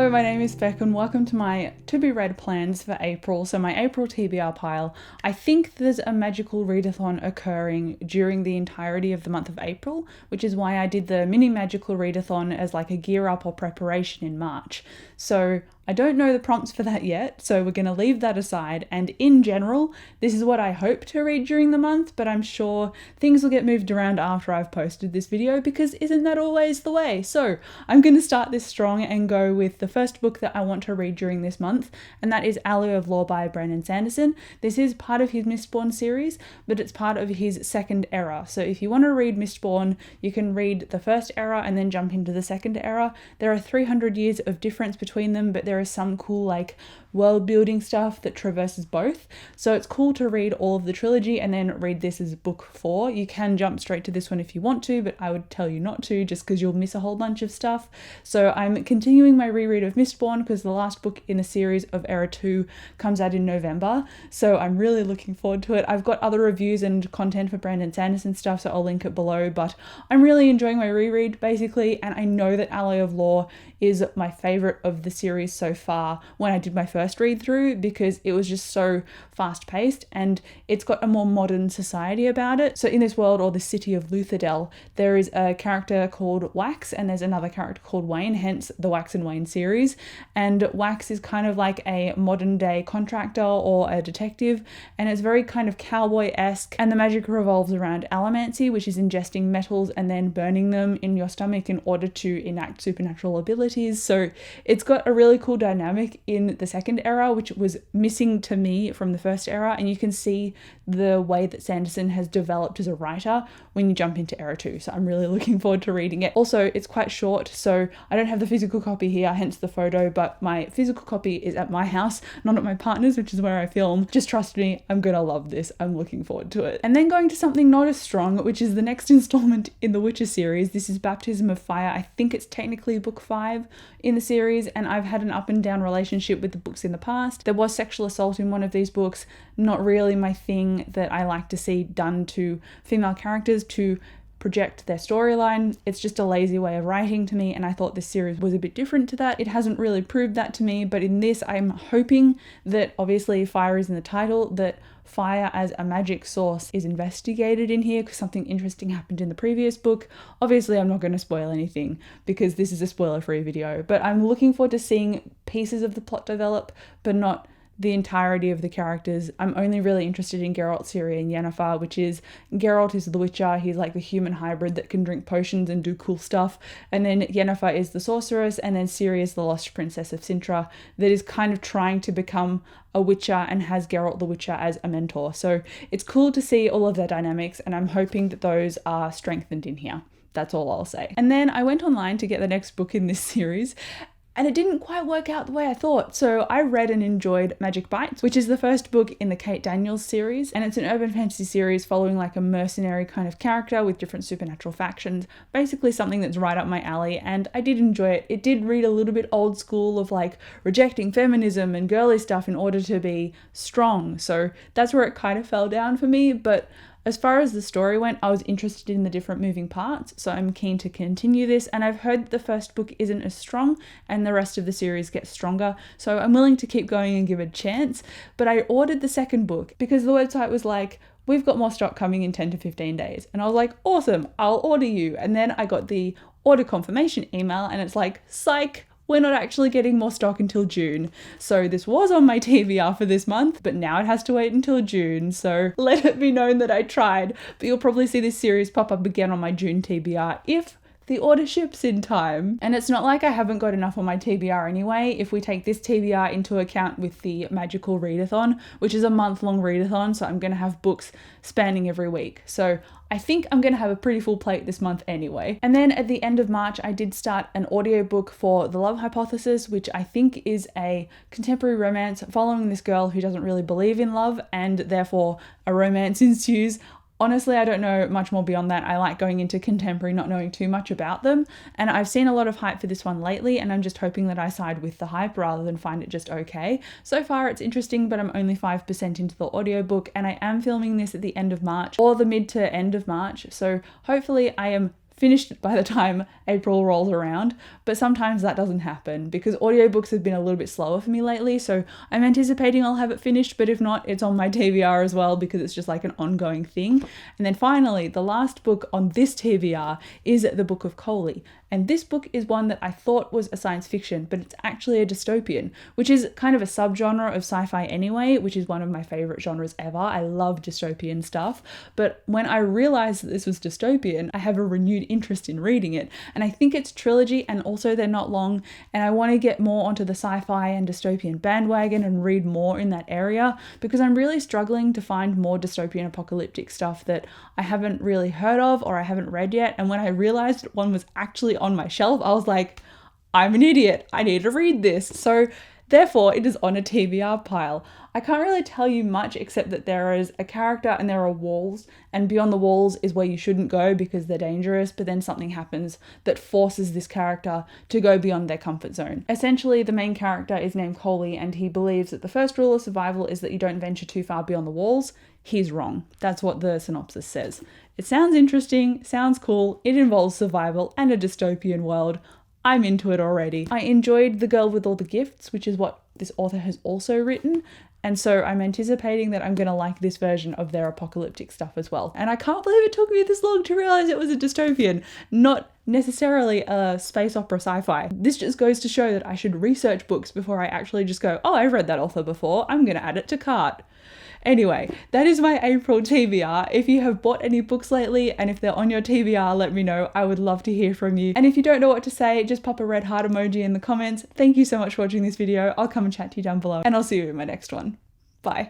Hello, my name is Beck and welcome to my to-be-read plans for April. So my April TBR pile. I think there's a magical readathon occurring during the entirety of the month of April, which is why I did the mini magical readathon as like a gear up or preparation in March. So I don't know the prompts for that yet, so we're going to leave that aside. And in general, this is what I hope to read during the month, but I'm sure things will get moved around after I've posted this video because isn't that always the way? So I'm going to start this strong and go with the first book that I want to read during this month, and that is Alloy of Law by Brandon Sanderson. This is part of his Mistborn series, but it's part of his second era. So if you want to read Mistborn, you can read the first era and then jump into the second era. There are 300 years of difference between them, but there is some cool like world building stuff that traverses both. So it's cool to read all of the trilogy and then read this as book 4. You can jump straight to this one if you want to, but I would tell you not to just because you'll miss a whole bunch of stuff. So I'm continuing my reread of Mistborn because the last book in the series of Era 2 comes out in November. So I'm really looking forward to it. I've got other reviews and content for Brandon Sanderson stuff, so I'll link it below, but I'm really enjoying my reread basically, and I know that Alloy of Law is my favorite of the series so far when I did my first read through because it was just so fast paced and it's got a more modern society about it. So in this world or the city of Luthadel, there is a character called Wax and there's another character called Wayne, hence the Wax and Wayne series. And Wax is kind of like a modern day contractor or a detective, and it's very kind of cowboy-esque, and the magic revolves around allomancy, which is ingesting metals and then burning them in your stomach in order to enact supernatural abilities. So it's got a really cool dynamic in the second era, which was missing to me from the first era, and you can see the way that Sanderson has developed as a writer when you jump into Era 2. So I'm really looking forward to reading it. Also, it's quite short, so I don't have the physical copy here, hence the photo, but my physical copy is at my house, not at my partner's, which is where I film. Just trust me, I'm gonna love this. I'm looking forward to it. And then going to something not as strong, which is the next installment in the Witcher series. This is Baptism of Fire. I think it's technically book 5 in the series, and I've had an up and down relationship with the books in the past. There was sexual assault in one of these books, not really my thing that I like to see done to female characters to project their storyline. It's just a lazy way of writing to me, and I thought this series was a bit different to that. It hasn't really proved that to me, but in this I'm hoping that, obviously fire is in the title, that fire as a magic source is investigated in here because something interesting happened in the previous book. Obviously I'm not going to spoil anything because this is a spoiler-free video, but I'm looking forward to seeing pieces of the plot develop, but not the entirety of the characters. I'm only really interested in Geralt, Ciri, and Yennefer, which is Geralt is the Witcher. He's like the human hybrid that can drink potions and do cool stuff. And then Yennefer is the sorceress, and then Ciri is the lost princess of Sintra that is kind of trying to become a Witcher and has Geralt the Witcher as a mentor. So it's cool to see all of their dynamics, and I'm hoping that those are strengthened in here. That's all I'll say. And then I went online to get the next book in this series, and it didn't quite work out the way I thought. So I read and enjoyed Magic Bites, which is the first book in the Kate Daniels series. And it's an urban fantasy series following like a mercenary kind of character with different supernatural factions. Basically something that's right up my alley. And I did enjoy it. It did read a little bit old school of like rejecting feminism and girly stuff in order to be strong. So that's where it kind of fell down for me. But as far as the story went, I was interested in the different moving parts, so I'm keen to continue this, and I've heard that the first book isn't as strong and the rest of the series gets stronger, so I'm willing to keep going and give it a chance. But I ordered the second book because the website was like, we've got more stock coming in 10 to 15 days. And I was like, awesome, I'll order you. And then I got the order confirmation email and it's like, psych, we're not actually getting more stock until June. So this was on my TBR for this month, but now it has to wait until June. So let it be known that I tried, but you'll probably see this series pop up again on my June TBR if the order ships in time. And it's not like I haven't got enough on my TBR anyway. If we take this TBR into account with the magical readathon, which is a month-long readathon, so I'm going to have books spanning every week. So I think I'm going to have a pretty full plate this month anyway. And then at the end of March, I did start an audiobook for The Love Hypothesis, which I think is a contemporary romance following this girl who doesn't really believe in love, and therefore a romance ensues. Honestly, I don't know much more beyond that. I like going into contemporary not knowing too much about them, and I've seen a lot of hype for this one lately, and I'm just hoping that I side with the hype rather than find it just okay. So far it's interesting, but I'm only 5% into the audiobook, and I am filming this at the end of March or the mid to end of March, so hopefully I am finished it by the time April rolls around, but sometimes that doesn't happen because audiobooks have been a little bit slower for me lately, so I'm anticipating I'll have it finished, but if not, it's on my TBR as well because it's just like an ongoing thing. And then finally, the last book on this TBR is the Book of Klee. And this book is one that I thought was a science fiction, but it's actually a dystopian, which is kind of a subgenre of sci-fi anyway, which is one of my favorite genres ever. I love dystopian stuff. But when I realized that this was dystopian, I have a renewed interest in reading it. And I think it's trilogy, and also they're not long, and I want to get more onto the sci-fi and dystopian bandwagon and read more in that area because I'm really struggling to find more dystopian apocalyptic stuff that I haven't really heard of or I haven't read yet. And when I realized one was actually on my shelf, I was like, I'm an idiot. I need to read this. So therefore, it is on a TBR pile. I can't really tell you much except that there is a character and there are walls, and beyond the walls is where you shouldn't go because they're dangerous, but then something happens that forces this character to go beyond their comfort zone. Essentially, the main character is named Klee, and he believes that the first rule of survival is that you don't venture too far beyond the walls. He's wrong. That's what the synopsis says. It sounds interesting, sounds cool, it involves survival and a dystopian world. I'm into it already. I enjoyed The Girl with All the Gifts, which is what this author has also written, and so I'm anticipating that I'm going to like this version of their apocalyptic stuff as well. And I can't believe it took me this long to realize it was a dystopian, not necessarily a space opera sci-fi. This just goes to show that I should research books before I actually just go, oh, I've read that author before, I'm going to add it to cart. Anyway, that is my April TBR. If you have bought any books lately and if they're on your TBR, let me know. I would love to hear from you. And if you don't know what to say, just pop a red heart emoji in the comments. Thank you so much for watching this video. I'll come and chat to you down below, and I'll see you in my next one. Bye.